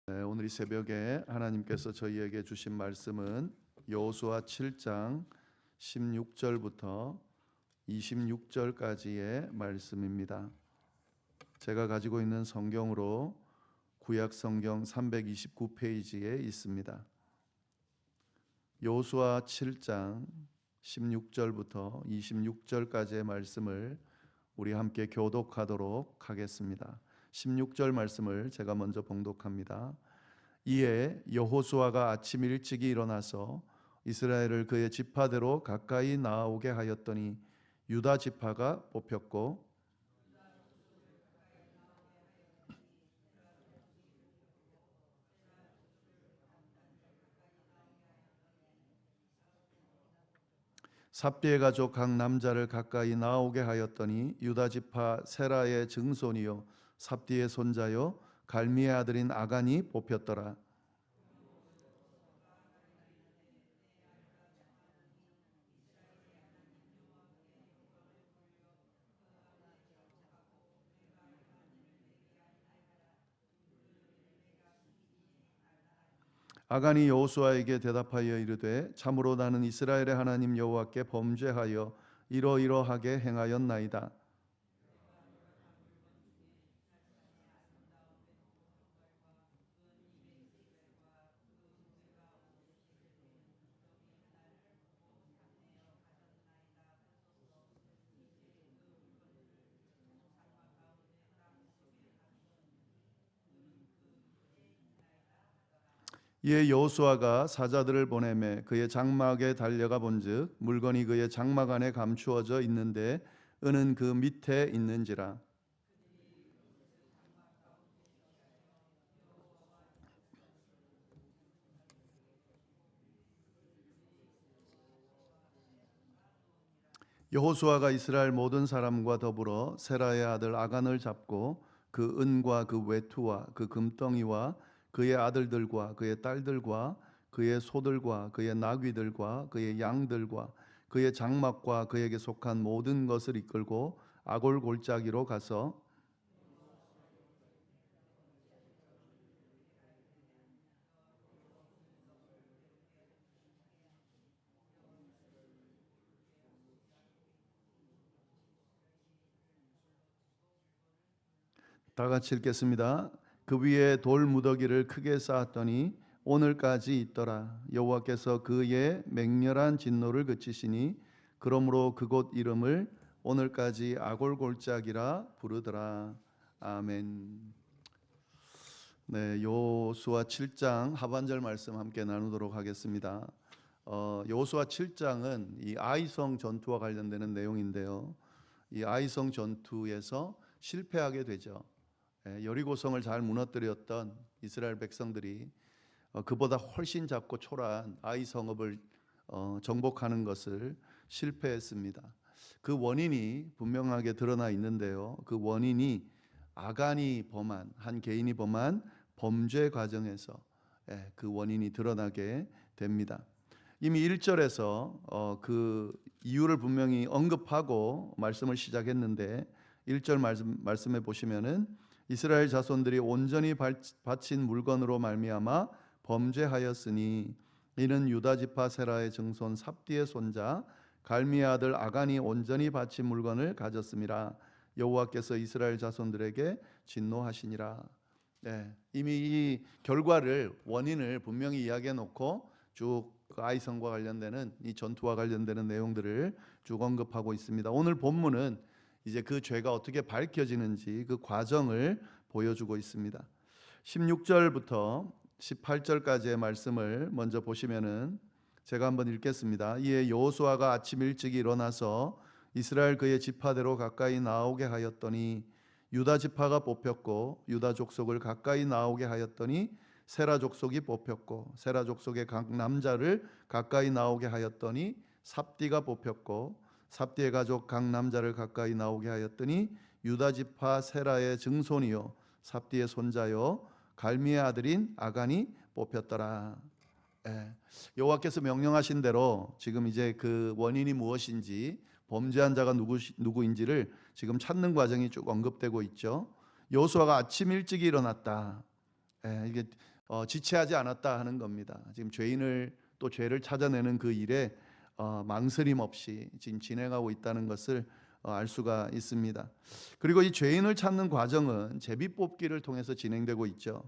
오늘 이 새벽에 하나님께서 저희에게 주신 말씀은 여호수아 7장 16절부터 26절까지의 말씀입니다. 제가 가지고 있는 성경으로 구약 성경 329페이지에 있습니다. 여호수아 7장 16절부터 26절까지의 말씀을 우리 함께 교독하도록 하겠습니다. 16절 말씀을 제가 먼저 봉독합니다. 이에 여호수아가 아침 일찍이 일어나서 이스라엘을 그의 지파대로 가까이 나아오게 하였더니 유다 지파가 뽑혔고 삽디의 가족 각 남자를 가까이 나오게 하였더니 유다 지파 세라의 증손이요 삽디의 손자요 갈미의 아들인 아간이 뽑혔더라. 아간이 여호수아에게 대답하여 이르되 참으로 나는 이스라엘의 하나님 여호와께 범죄하여 이러이러하게 행하였나이다. 이에 여호수아가 사자들을 보내매 그의 장막에 달려가 본즉 물건이 그의 장막 안에 감추어져 있는데 은은 그 밑에 있는지라. 여호수아가 이스라엘 모든 사람과 더불어 세라의 아들 아간을 잡고 그 은과 그 외투와 그 금덩이와 그의 아들들과 그의 딸들과 그의 소들과 그의 나귀들과 그의 양들과 그의 장막과 그에게 속한 모든 것을 이끌고 아골 골짜기로 가서 다 같이 읽겠습니다. 그 위에 돌 무더기를 크게 쌓았더니 오늘까지 있더라. 여호와께서 그의 맹렬한 진노를 그치시니 그러므로 그곳 이름을 오늘까지 아골골짜기라 부르더라. 아멘. 네, 여호수아 7장 하반절 말씀 함께 나누도록 하겠습니다. 여호수아 7장은 이 아이성 전투와 관련되는 내용인데요. 이 아이성 전투에서 실패하게 되죠. 여리고성을 잘 무너뜨렸던 이스라엘 백성들이 그보다 훨씬 작고 초라한 아이 성읍을 정복하는 것을 실패했습니다. 그 원인이 분명하게 드러나 있는데요. 그 원인이 아간이 범한 한 개인이 범한 범죄 과정에서 그 원인이 드러나게 됩니다. 이미 1절에서 그 이유를 분명히 언급하고 말씀을 시작했는데 1절 말씀해 보시면은 이스라엘 자손들이 온전히 바친 물건으로 말미암아 범죄하였으니 이는 유다 지파 세라의 증손 삽디의 손자 갈미의 아들 아간이 온전히 바친 물건을 가졌음이라. 여호와께서 이스라엘 자손들에게 진노하시니라. 이미 이 결과를 원인을 분명히 이야기해 놓고 쭉 그 아이성과 관련되는 이 전투와 관련되는 내용들을 쭉 언급하고 있습니다. 오늘 본문은 이제 그 죄가 어떻게 밝혀지는지 그 과정을 보여주고 있습니다. 16절부터 18절까지의 말씀을 먼저 보시면은 제가 한번 읽겠습니다. 이에 여호수아가 아침 일찍 일어나서 이스라엘 그의 지파대로 가까이 나오게 하였더니 유다 지파가 뽑혔고 유다 족속을 가까이 나오게 하였더니 세라 족속이 뽑혔고 세라 족속의 각 남자를 가까이 나오게 하였더니 삽디가 뽑혔고 삽디의 가족 각 남자를 가까이 나오게 하였더니 유다 지파 세라의 증손이요 삽디의 손자요 갈미의 아들인 아간이 뽑혔더라. 여호와께서 명령하신 대로 지금 이제 그 원인이 무엇인지 범죄한 자가 누구인지를 지금 찾는 과정이 쭉 언급되고 있죠. 여호수아가 아침 일찍 일어났다. 이게 지체하지 않았다 하는 겁니다. 지금 죄인을 또 죄를 찾아내는 그 일에 망설임 없이 지금 진행하고 있다는 것을 알 수가 있습니다. 그리고 이 죄인을 찾는 과정은 제비뽑기를 통해서 진행되고 있죠.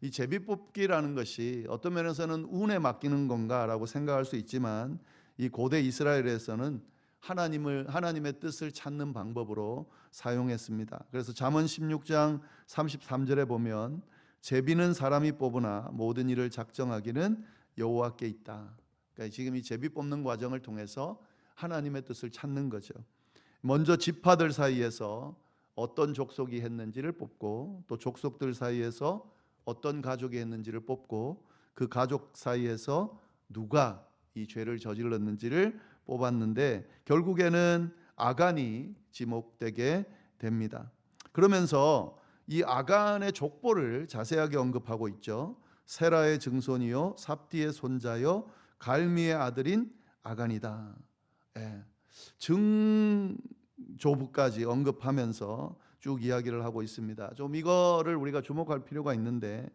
이 제비뽑기라는 것이 어떤 면에서는 운에 맡기는 건가라고 생각할 수 있지만 이 고대 이스라엘에서는 하나님의 뜻을 찾는 방법으로 사용했습니다. 그래서 잠언 16장 33절에 보면 제비는 사람이 뽑으나 모든 일을 작정하기는 여호와께 있다. 그러니까 지금 이 제비 뽑는 과정을 통해서 하나님의 뜻을 찾는 거죠. 먼저 지파들 사이에서 어떤 족속이 했는지를 뽑고 또 족속들 사이에서 어떤 가족이 했는지를 뽑고 그 가족 사이에서 누가 이 죄를 저질렀는지를 뽑았는데 결국에는 아간이 지목되게 됩니다. 그러면서 이 아간의 족보를 자세하게 언급하고 있죠. 세라의 증손이요 삽디의 손자요 갈미의 아들인 아간이다. 증조부까지 언급하면서 쭉 이야기를 하고 있습니다. 좀 이거를 우리가 주목할 필요가 있는데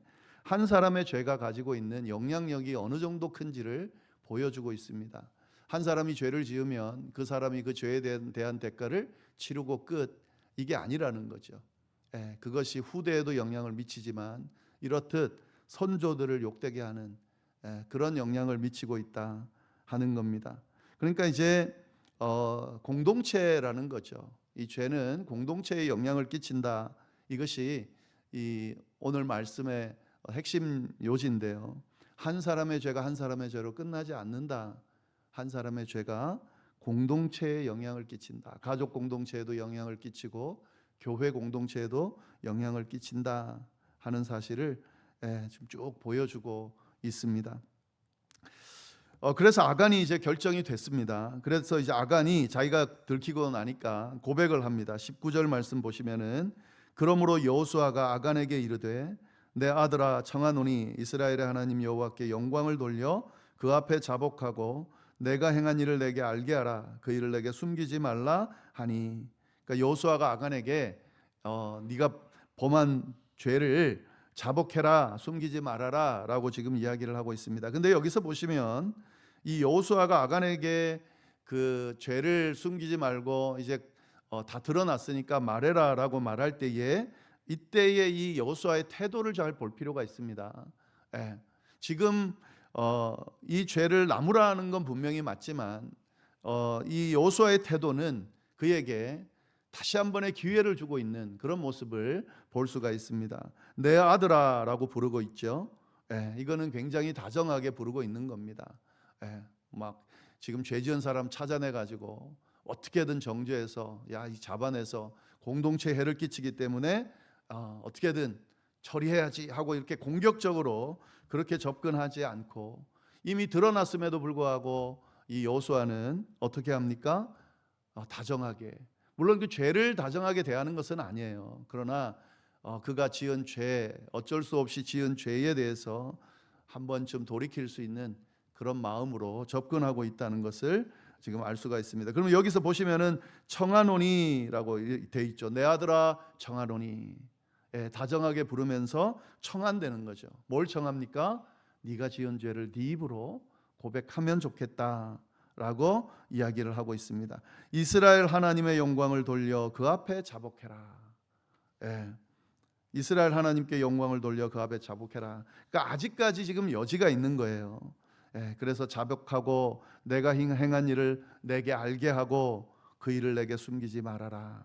한 사람의 죄가 가지고 있는 영향력이 어느 정도 큰지를 보여주고 있습니다. 한 사람이 죄를 지으면 그 사람이 그 죄에 대한 대가를 치르고 끝, 이게 아니라는 거죠. 그것이 후대에도 영향을 미치지만 이렇듯 선조들을 욕되게 하는 그런 영향을 미치고 있다 하는 겁니다. 그러니까 이제 공동체라는 거죠. 이 죄는 공동체에 영향을 끼친다. 이것이 이 오늘 말씀의 핵심 요지인데요. 한 사람의 죄가 한 사람의 죄로 끝나지 않는다. 한 사람의 죄가 공동체에 영향을 끼친다. 가족 공동체에도 영향을 끼치고 교회 공동체에도 영향을 끼친다 하는 사실을 지금 쭉 보여주고 있습니다. 그래서 아간이 이제 결정이 됐습니다. 그래서 이제 아간이 자기가 들키고 나니까 고백을 합니다. 19절 말씀 보시면은 그러므로 여호수아가 아간에게 이르되 내 아들아 청하노니 이스라엘의 하나님 여호와께 영광을 돌려 그 앞에 자복하고 내가 행한 일을 내게 알게 하라. 그 일을 내게 숨기지 말라 하니. 그러니까 여호수아가 아간에게 네가 범한 죄를 자복해라, 숨기지 말아라라고 지금 이야기를 하고 있습니다. 근데 여기서 보시면 이 여호수아가 아간에게 그 죄를 숨기지 말고 이제 다 드러났으니까 말해라라고 말할 때에 이때의 이 여호수아의 태도를 잘 볼 필요가 있습니다. 지금 이 죄를 나무라는 건 분명히 맞지만 이 여호수아의 태도는 그에게 다시 한 번의 기회를 주고 있는 그런 모습을 볼 수가 있습니다. 내 아들아라고 부르고 있죠. 이거는 굉장히 다정하게 부르고 있는 겁니다. 막 지금 죄 지은 사람 찾아내 가지고 어떻게든 정죄해서 이 잡아내서 공동체에 해를 끼치기 때문에 어떻게든 처리해야지 하고 이렇게 공격적으로 그렇게 접근하지 않고 이미 드러났음에도 불구하고 이 여호수아는 어떻게 합니까? 다정하게, 물론 그 죄를 다정하게 대하는 것은 아니에요. 그러나 그가 지은 죄, 어쩔 수 없이 지은 죄에 대해서 한 번쯤 돌이킬 수 있는 그런 마음으로 접근하고 있다는 것을 지금 알 수가 있습니다. 그러면 여기서 보시면은 청하노니라고 돼 있죠. 내 아들아 청하노니. 다정하게 부르면서 청한다는 거죠. 뭘 청합니까? 네가 지은 죄를 네 입으로 고백하면 좋겠다라고 이야기를 하고 있습니다. 이스라엘 하나님의 영광을 돌려 그 앞에 자복해라. 이스라엘 하나님께 영광을 돌려 그 앞에 자복해라. 그러니까 아직까지 지금 여지가 있는 거예요. 그래서 자복하고 내가 행한 일을 내게 알게 하고 그 일을 내게 숨기지 말아라.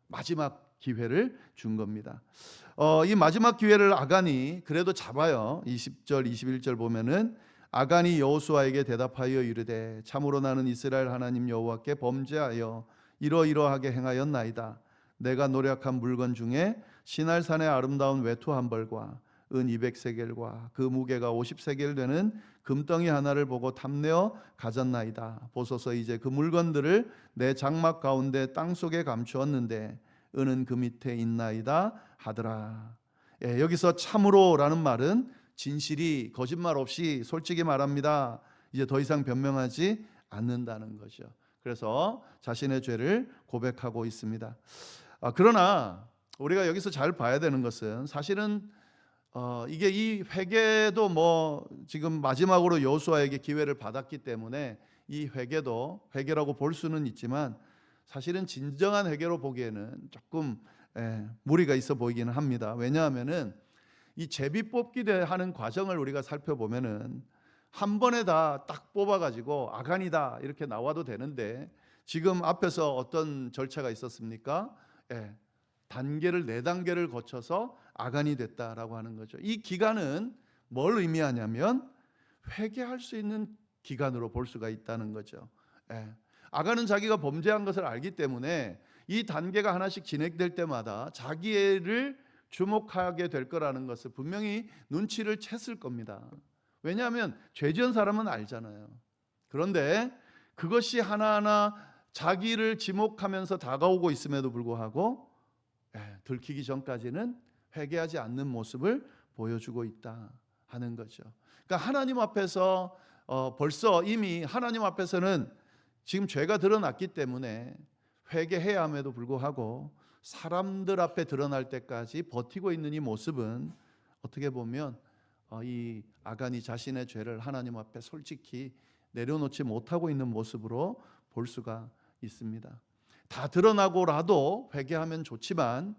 마지막 기회를 준 겁니다. 이 마지막 기회를 아간이 그래도 잡아요. 20절 21절 보면은 아간이 여호수아에게 대답하여 이르되 참으로 나는 이스라엘 하나님 여호와께 범죄하여 이러이러하게 행하였나이다. 내가 노력한 물건 중에 시날산의 아름다운 외투 한 벌과 은 200세겔과 그 무게가 50세겔 되는 금덩이 하나를 보고 탐내어 가졌나이다. 보소서 이제 그 물건들을 내 장막 가운데 땅속에 감추었는데 은은 그 밑에 있나이다 하더라. 여기서 참으로라는 말은 진실이 거짓말 없이 솔직히 말합니다. 이제 더 이상 변명하지 않는다는 거죠. 그래서 자신의 죄를 고백하고 있습니다. 그러나 우리가 여기서 잘 봐야 되는 것은 사실은 이게 이 회개도 뭐 지금 마지막으로 여호수아에게 기회를 받았기 때문에 이 회개도 회개라고 볼 수는 있지만 사실은 진정한 회개로 보기에는 조금 무리가 있어 보이기는 합니다. 왜냐하면은 이 제비 뽑기 하는 과정을 우리가 살펴보면은 한 번에 다 딱 뽑아가지고 아간이다 이렇게 나와도 되는데 지금 앞에서 어떤 절차가 있었습니까? 단계를 4단계를 거쳐서 아간이 됐다라고 하는 거죠. 이 기간은 뭘 의미하냐면 회개할 수 있는 기간으로 볼 수가 있다는 거죠. 아간은 자기가 범죄한 것을 알기 때문에 이 단계가 하나씩 진행될 때마다 자기를 주목하게 될 거라는 것을 분명히 눈치를 챘을 겁니다. 왜냐하면 죄 지은 사람은 알잖아요. 그런데 그것이 하나하나 자기를 지목하면서 다가오고 있음에도 불구하고 들키기 전까지는 회개하지 않는 모습을 보여주고 있다 하는 거죠. 그러니까 하나님 앞에서 벌써 이미 하나님 앞에서는 지금 죄가 드러났기 때문에 회개해야 함에도 불구하고 사람들 앞에 드러날 때까지 버티고 있는 이 모습은 어떻게 보면 이 아간이 자신의 죄를 하나님 앞에 솔직히 내려놓지 못하고 있는 모습으로 볼 수가 있습니다. 다 드러나고라도 회개하면 좋지만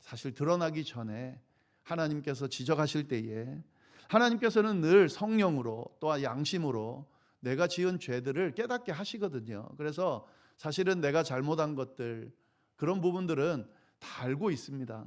사실 드러나기 전에 하나님께서 지적하실 때에 하나님께서는 늘 성령으로 또한 양심으로 내가 지은 죄들을 깨닫게 하시거든요. 그래서 사실은 내가 잘못한 것들 그런 부분들은 다 알고 있습니다.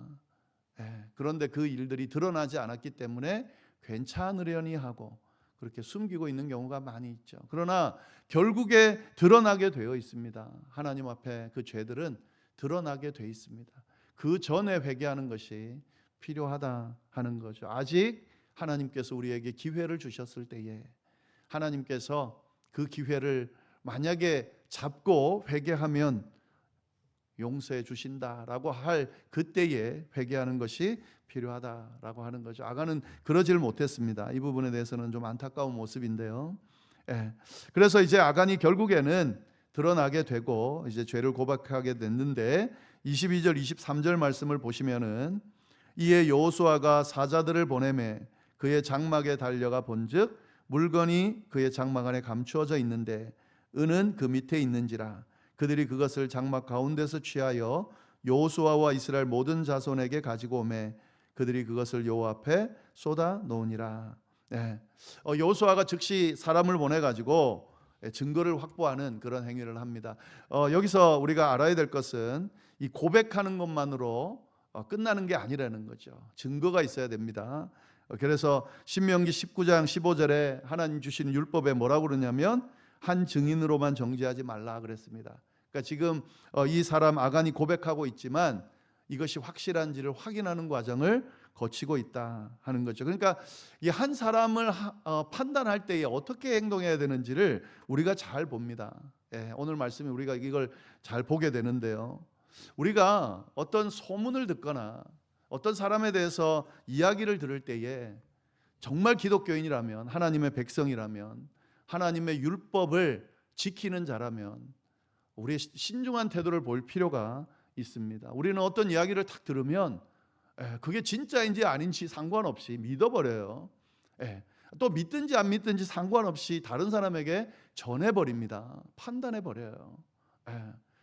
그런데 그 일들이 드러나지 않았기 때문에 괜찮으려니 하고 그렇게 숨기고 있는 경우가 많이 있죠. 그러나 결국에 드러나게 되어 있습니다. 하나님 앞에 그 죄들은 드러나게 되어 있습니다. 그 전에 회개하는 것이 필요하다 하는 거죠. 아직 하나님께서 우리에게 기회를 주셨을 때에 하나님께서 그 기회를 만약에 잡고 회개하면 용서해 주신다라고 할 그때에 회개하는 것이 필요하다라고 하는 거죠. 아간은 그러질 못했습니다. 이 부분에 대해서는 좀 안타까운 모습인데요. 그래서 이제 아간이 결국에는 드러나게 되고 이제 죄를 고백하게 됐는데 22절 23절 말씀을 보시면은 이에 여호수아가 사자들을 보내매 그의 장막에 달려가 본즉 물건이 그의 장막 안에 감추어져 있는데 은은 그 밑에 있는지라 그들이 그것을 장막 가운데서 취하여 여호수아와 이스라엘 모든 자손에게 가지고 오매 그들이 그것을 여호와 앞에 쏟아 놓으니라. 여호수아가 즉시 사람을 보내 가지고 증거를 확보하는 그런 행위를 합니다. 여기서 우리가 알아야 될 것은 이 고백하는 것만으로 끝나는 게 아니라는 거죠. 증거가 있어야 됩니다. 그래서 신명기 19장 15절에 하나님 주시는 율법에 뭐라고 그러냐면 한 증인으로만 정죄하지 말라 그랬습니다. 그러니까 지금 이 사람 아간이 고백하고 있지만 이것이 확실한지를 확인하는 과정을 거치고 있다 하는 거죠. 그러니까 이 한 사람을 판단할 때에 어떻게 행동해야 되는지를 우리가 잘 봅니다. 오늘 말씀에 우리가 이걸 잘 보게 되는데요. 우리가 어떤 소문을 듣거나 어떤 사람에 대해서 이야기를 들을 때에 정말 기독교인이라면 하나님의 백성이라면 하나님의 율법을 지키는 자라면 우리의 신중한 태도를 볼 필요가 있습니다. 우리는 어떤 이야기를 딱 들으면 그게 진짜인지 아닌지 상관없이 믿어버려요. 또 믿든지 안 믿든지 상관없이 다른 사람에게 전해버립니다. 판단해버려요.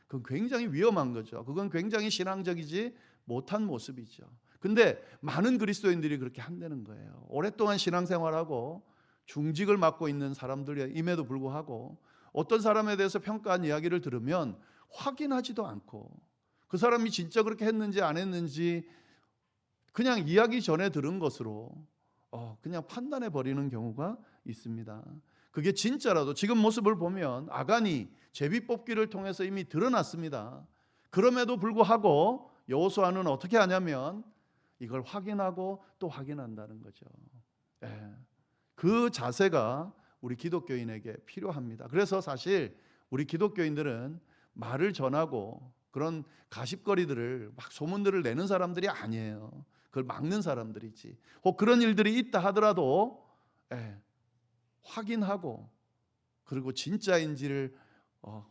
그건 굉장히 위험한 거죠. 그건 굉장히 신앙적이지 못한 모습이죠. 근데 많은 그리스도인들이 그렇게 한다는 거예요. 오랫동안 신앙생활하고 중직을 맡고 있는 사람들임에도 불구하고 어떤 사람에 대해서 평가한 이야기를 들으면 확인하지도 않고 그 사람이 진짜 그렇게 했는지 안 했는지 그냥 이야기 전에 들은 것으로 그냥 판단해 버리는 경우가 있습니다. 그게 진짜라도 지금 모습을 보면 아간이 제비 뽑기를 통해서 이미 드러났습니다. 그럼에도 불구하고 여호수아는 어떻게 하냐면 이걸 확인하고 또 확인한다는 거죠. 그 자세가 우리 기독교인에게 필요합니다. 그래서 사실 우리 기독교인들은 말을 전하고 그런 가십거리들을 막 소문들을 내는 사람들이 아니에요. 그걸 막는 사람들이지. 혹 그런 일들이 있다 하더라도 확인하고 그리고 진짜인지를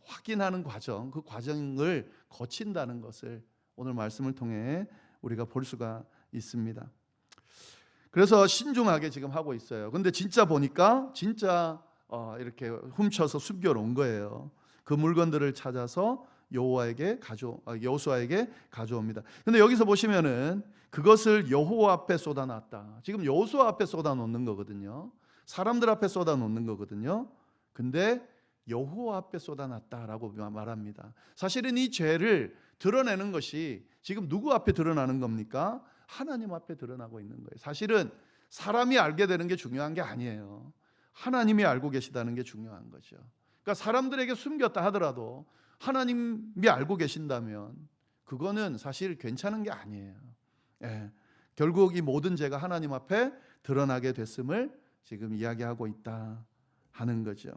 확인하는 과정, 그 과정을 거친다는 것을 오늘 말씀을 통해 우리가 볼 수가 있습니다. 그래서 신중하게 지금 하고 있어요. 근데 진짜 보니까 진짜 이렇게 훔쳐서 숨겨놓은 거예요. 그 물건들을 찾아서 여호수아에게 가져옵니다. 근데 여기서 보시면은 그것을 여호와 앞에 쏟아놨다. 지금 여호수아 앞에 쏟아놓는 거거든요. 사람들 앞에 쏟아놓는 거거든요. 근데 여호와 앞에 쏟아놨다라고 말합니다. 사실은 이 죄를 드러내는 것이 지금 누구 앞에 드러나는 겁니까? 하나님 앞에 드러나고 있는 거예요. 사실은 사람이 알게 되는 게 중요한 게 아니에요. 하나님이 알고 계시다는 게 중요한 거죠. 그러니까 사람들에게 숨겼다 하더라도 하나님이 알고 계신다면 그거는 사실 괜찮은 게 아니에요. 예. 결국 이 모든 죄가 하나님 앞에 드러나게 됐음을 지금 이야기하고 있다 하는 거죠.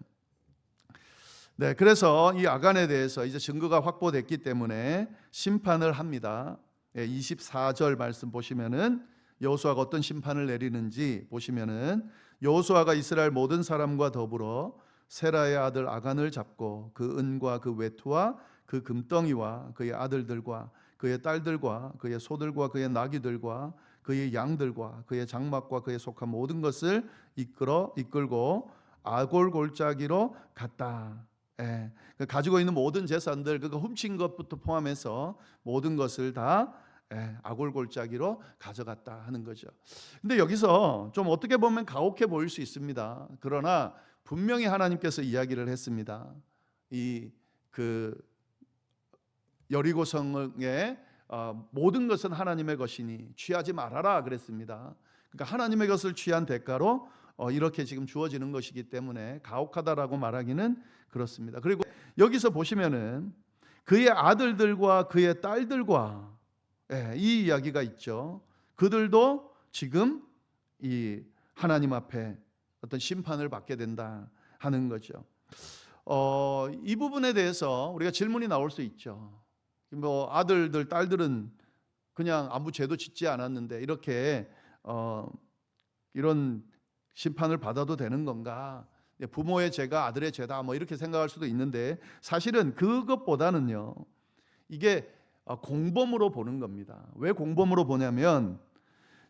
네, 그래서 이 아간에 대해서 이제 증거가 확보됐기 때문에 심판을 합니다. 24절 말씀 보시면은 여호수아가 어떤 심판을 내리는지 보시면은 여호수아가 이스라엘 모든 사람과 더불어 세라의 아들 아간을 잡고 그 은과 그 외투와 그 금덩이와 그의 아들들과 그의 딸들과 그의 소들과 그의 나귀들과 그의 양들과 그의 장막과 그의 속한 모든 것을 이끌고 아골 골짜기로 갔다. 예, 가지고 있는 모든 재산들, 그거 훔친 것부터 포함해서 모든 것을 다 아골 골짜기로 가져갔다 하는 거죠. 근데 여기서 좀 어떻게 보면 가혹해 보일 수 있습니다. 그러나 분명히 하나님께서 이야기를 했습니다. 그 여리고 성의 모든 것은 하나님의 것이니 취하지 말아라 그랬습니다. 그러니까 하나님의 것을 취한 대가로 이렇게 지금 주어지는 것이기 때문에 가혹하다라고 말하기는 그렇습니다. 그리고 여기서 보시면은 그의 아들들과 그의 딸들과 이 이야기가 있죠. 그들도 지금 이 하나님 앞에 어떤 심판을 받게 된다 하는 거죠. 이 부분에 대해서 우리가 질문이 나올 수 있죠. 뭐 아들들, 딸들은 그냥 아무 죄도 짓지 않았는데 이렇게 이런 심판을 받아도 되는 건가? 부모의 죄가 아들의 죄다 뭐 이렇게 생각할 수도 있는데 사실은 그것보다는요. 이게 공범으로 보는 겁니다. 왜 공범으로 보냐면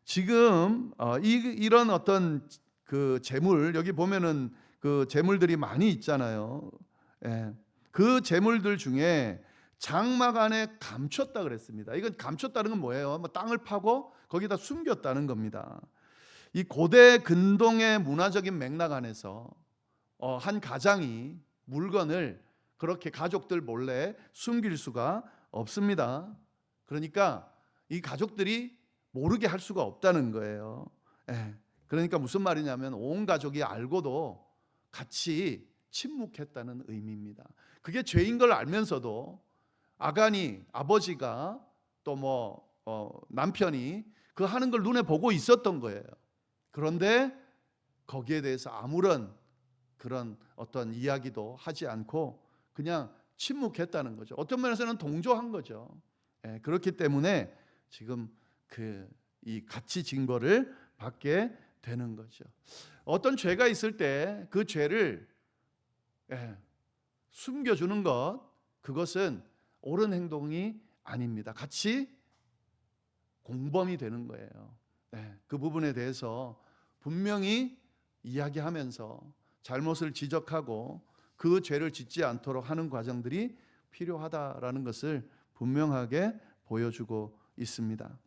지금 이런 어떤 그 재물 여기 보면은 그 재물들이 많이 있잖아요. 그 재물들 중에 장막 안에 감췄다 그랬습니다. 이건 감췄다는 건 뭐예요? 뭐 땅을 파고 거기다 숨겼다는 겁니다. 이 고대 근동의 문화적인 맥락 안에서 한 가장이 물건을 그렇게 가족들 몰래 숨길 수가 없습니다. 그러니까 이 가족들이 모르게 할 수가 없다는 거예요. 그러니까 무슨 말이냐면 온 가족이 알고도 같이 침묵했다는 의미입니다. 그게 죄인 걸 알면서도 아간이 아버지가 또 뭐 남편이 그 하는 걸 눈에 보고 있었던 거예요. 그런데 거기에 대해서 아무런 그런 어떤 이야기도 하지 않고 그냥 침묵했다는 거죠. 어떤 면에서는 동조한 거죠. 그렇기 때문에 지금 이 가치 징벌을 받게 되는 거죠. 어떤 죄가 있을 때 그 죄를 숨겨주는 것, 그것은 옳은 행동이 아닙니다. 같이 공범이 되는 거예요. 그 부분에 대해서 분명히 이야기하면서 잘못을 지적하고 그 죄를 짓지 않도록 하는 과정들이 필요하다라는 것을 분명하게 보여주고 있습니다.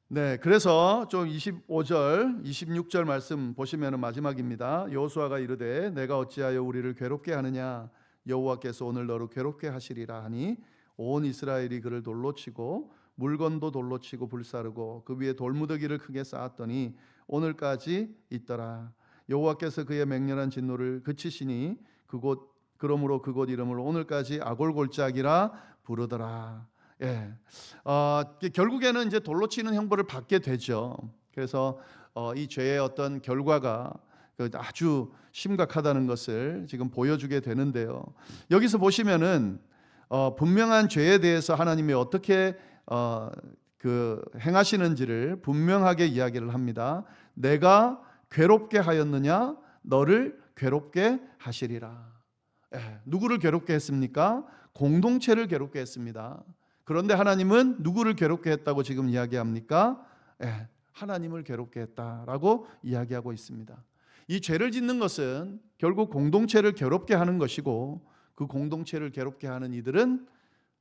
네, 그래서 좀 25절, 26절 말씀 보시면 마지막입니다. 여호수아가 이르되 내가 어찌하여 우리를 괴롭게 하느냐 여호와께서 오늘 너를 괴롭게 하시리라 하니 온 이스라엘이 그를 돌로 치고 물건도 돌로 치고 불사르고 그 위에 돌무더기를 크게 쌓았더니 오늘까지 있더라. 여호와께서 그의 맹렬한 진노를 그치시니 그러므로 그곳 이름을 오늘까지 아골골짜기라 부르더라. 결국에는 이제 돌로 치는 형벌을 받게 되죠. 그래서 이 죄의 어떤 결과가 아주 심각하다는 것을 지금 보여주게 되는데요. 여기서 보시면은 분명한 죄에 대해서 하나님이 어떻게 행하시는지를 분명하게 이야기를 합니다. 내가 괴롭게 하였느냐 너를 괴롭게 하시리라. 누구를 괴롭게 했습니까? 공동체를 괴롭게 했습니다. 그런데 하나님은 누구를 괴롭게 했다고 지금 이야기합니까? 하나님을 괴롭게 했다라고 이야기하고 있습니다. 이 죄를 짓는 것은 결국 공동체를 괴롭게 하는 것이고, 그 공동체를 괴롭게 하는 이들은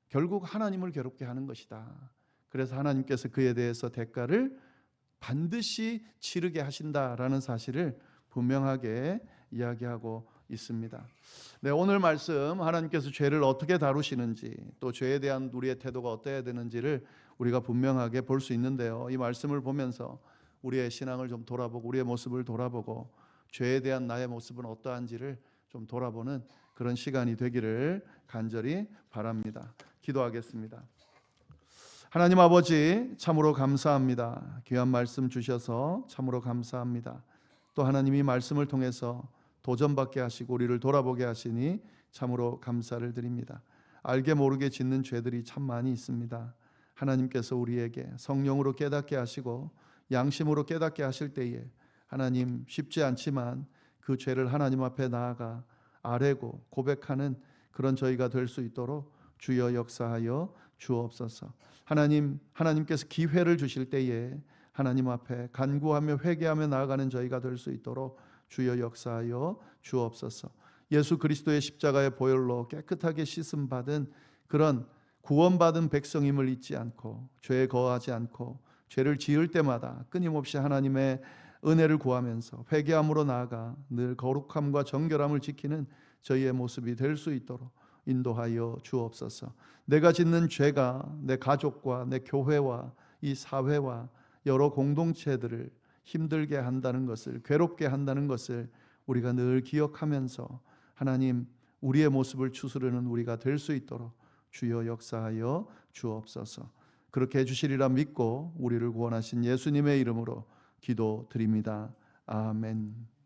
결국 하나님을 괴롭게 하는 것이다. 그래서 하나님께서 그에 대해서 대가를 반드시 치르게 하신다라는 사실을 분명하게 이야기하고 있습니다. 네, 오늘 말씀 하나님께서 죄를 어떻게 다루시는지, 또 죄에 대한 우리의 태도가 어때야 되는지를 우리가 분명하게 볼 수 있는데요. 이 말씀을 보면서 우리의 신앙을 좀 돌아보고, 우리의 모습을 돌아보고, 죄에 대한 나의 모습은 어떠한지를 좀 돌아보는 그런 시간이 되기를 간절히 바랍니다. 기도하겠습니다. 하나님 아버지, 참으로 감사합니다. 귀한 말씀 주셔서 참으로 감사합니다. 또 하나님이 말씀을 통해서 도전받게 하시고 우리를 돌아보게 하시니 참으로 감사를 드립니다. 알게 모르게 짓는 죄들이 참 많이 있습니다. 하나님께서 우리에게 성령으로 깨닫게 하시고 양심으로 깨닫게 하실 때에 하나님, 쉽지 않지만 그 죄를 하나님 앞에 나아가 아뢰고 고백하는 그런 저희가 될 수 있도록 주여 역사하여 주옵소서. 하나님께서 기회를 주실 때에 하나님 앞에 간구하며 회개하며 나아가는 저희가 될 수 있도록 주여 역사하여 주옵소서. 예수 그리스도의 십자가의 보혈로 깨끗하게 씻음 받은 그런 구원받은 백성임을 잊지 않고, 죄에 거하지 않고, 죄를 지을 때마다 끊임없이 하나님의 은혜를 구하면서 회개함으로 나아가 늘 거룩함과 정결함을 지키는 저희의 모습이 될 수 있도록 인도하여 주옵소서. 내가 짓는 죄가 내 가족과 내 교회와 이 사회와 여러 공동체들을 힘들게 한다는 것을, 괴롭게 한다는 것을 우리가 늘 기억하면서 하나님, 우리의 모습을 추스르는 우리가 될 수 있도록 주여 역사하여 주옵소서. 그렇게 해주시리라 믿고 우리를 구원하신 예수님의 이름으로 기도드립니다. 아멘.